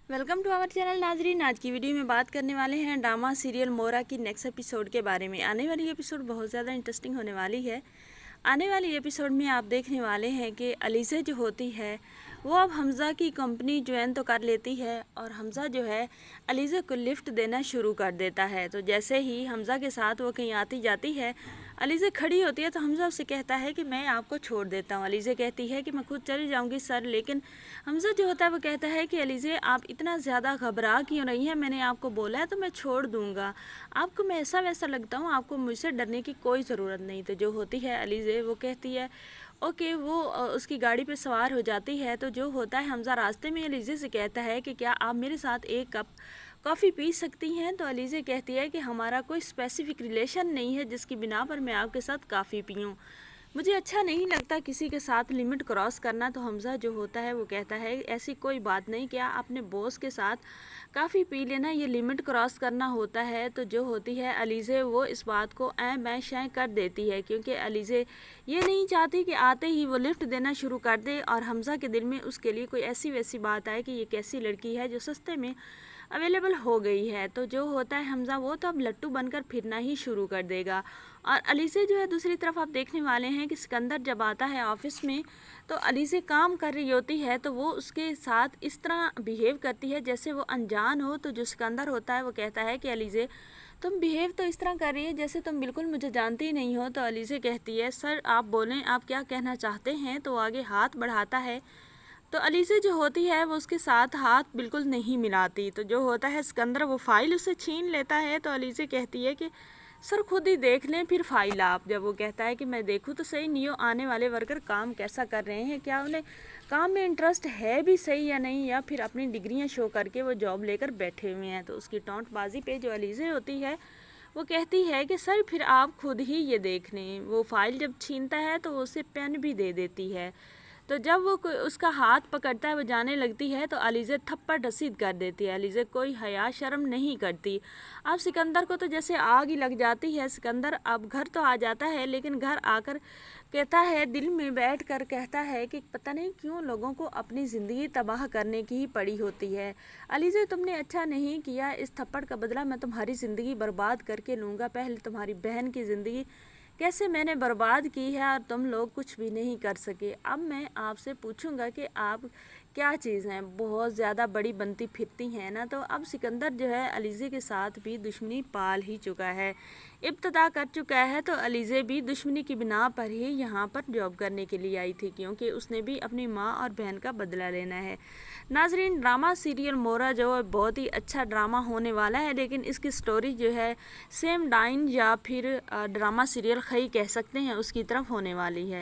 Welcome to our channel नाजरीन। आज की वीडियो में बात करने वाले हैं ड्रामा सीरियल मोरा की नेक्स्ट एपिसोड के बारे में। आने वाली एपिसोड बहुत ज़्यादा इंटरेस्टिंग होने वाली है। आने वाली एपिसोड में आप देखने वाले हैं कि अलीज़ा जो होती है वो अब हमज़ा की कंपनी ज्वाइन तो कर लेती है और हमज़ा जो है अलीज़ा को लिफ्ट देना शुरू कर देता है। तो जैसे ही हमज़ा के साथ वो कहीं आती जाती है, अलीज़ा खड़ी होती है तो हमज़ा उससे कहता है कि मैं आपको छोड़ देता हूँ। अलीज़ा कहती है कि मैं खुद चली जाऊँगी सर, लेकिन हमज़ा जो होता है वो कहता है कि अलीज़ा आप इतना ज़्यादा घबरा क्यों रही हैं, मैंने आपको बोला है तो मैं छोड़ दूँगा, आपको मैं ऐसा वैसा लगता हूँ, आपको मुझसे डरने की कोई ज़रूरत नहीं। तो जो होती है अलीज़ा वो कहती है ओके, वो उसकी गाड़ी पे सवार हो जाती है। तो जो होता है हमज़ा रास्ते में अलीज़ा से कहता है कि क्या आप मेरे साथ एक कप कॉफ़ी पी सकती हैं। तो अलीज़ा कहती है कि हमारा कोई स्पेसिफ़िक रिलेशन नहीं है जिसकी बिना पर मैं आपके साथ काफ़ी पीऊँ, मुझे अच्छा नहीं लगता किसी के साथ लिमिट क्रॉस करना। तो हमज़ा जो होता है वो कहता है ऐसी कोई बात नहीं, क्या अपने बॉस के साथ काफ़ी पी लेना ये लिमिट क्रॉस करना होता है। तो जो होती है अलीज़ा वो इस बात को ऐ मैं शै कर देती है, क्योंकि अलीज़ा ये नहीं चाहती कि आते ही वो लिफ्ट देना शुरू कर दे और हमज़ा के दिल में उसके लिए कोई ऐसी वैसी बात आए कि ये कैसी लड़की है जो सस्ते में अवेलेबल हो गई है। तो जो होता है हमज़ा वो तो अब लट्टू बनकर फिरना ही शुरू कर देगा। और अलीज़ा जो है दूसरी तरफ आप देखने वाले हैं कि सिकंदर जब आता है ऑफिस में तो अलीज़ा काम कर रही होती है तो वो उसके साथ इस तरह बिहेव करती है जैसे वो अनजान हो। तो जो सिकंदर होता है वो कहता है कि अलीज़ा तुम बिहेव तो इस तरह कर रही है जैसे तुम बिल्कुल मुझे जानती ही नहीं हो। तो अलीज़ा कहती है सर आप बोलें, आप क्या कहना चाहते हैं। तो आगे हाथ बढ़ाता है तो अलीज़ा जो होती है वो उसके साथ हाथ बिल्कुल नहीं मिलाती। तो जो होता है सिकंदर वो फ़ाइल उससे छीन लेता है। तो अलीज़ा कहती है कि सर खुद ही देख लें फिर फ़ाइल आप। जब वो कहता है कि मैं देखूं तो सही नियो आने वाले वर्कर काम कैसा कर रहे हैं, क्या उन्हें काम में इंटरेस्ट है भी सही या नहीं, या फिर अपनी डिग्रियां शो करके वो जॉब लेकर बैठे हुए हैं। तो उसकी टोंटबाजी पे जो अलीज़ा होती है वो कहती है कि सर फिर आप खुद ही ये देख लें। वो फ़ाइल जब छीनता है तो वो उसे पेन भी दे देती है। तो जब वो उसका हाथ पकड़ता है वो जाने लगती है तो अलीज़ा थप्पड़ रसीद कर देती है। अलीज़ा कोई हया शर्म नहीं करती। अब सिकंदर को तो जैसे आग ही लग जाती है। सिकंदर अब घर तो आ जाता है लेकिन घर आकर कहता है, दिल में बैठ कर कहता है कि पता नहीं क्यों लोगों को अपनी ज़िंदगी तबाह करने की ही पड़ी होती है। अलीज़ा तुमने अच्छा नहीं किया, इस थप्पड़ का बदला मैं तुम्हारी ज़िंदगी बर्बाद करके लूँगा। पहले तुम्हारी बहन की ज़िंदगी कैसे मैंने बर्बाद की है और तुम लोग कुछ भी नहीं कर सके। अब मैं आपसे पूछूंगा कि आप क्या चीज़ हैं, बहुत ज़्यादा बड़ी बनती फिरती हैं ना। तो अब सिकंदर जो है अलीज़ा के साथ भी दुश्मनी पाल ही चुका है, इब्तदा कर चुका है। तो अलीज़ा भी दुश्मनी की बिना पर ही यहाँ पर जॉब करने के लिए आई थी, क्योंकि उसने भी अपनी माँ और बहन का बदला लेना है। नाजरीन, ड्रामा सीरियल मोरा जो है बहुत ही अच्छा ड्रामा होने वाला है, लेकिन इसकी स्टोरी जो है सेम डाइन या फिर ड्रामा सीरियल खई कह सकते हैं उसकी तरफ होने वाली है।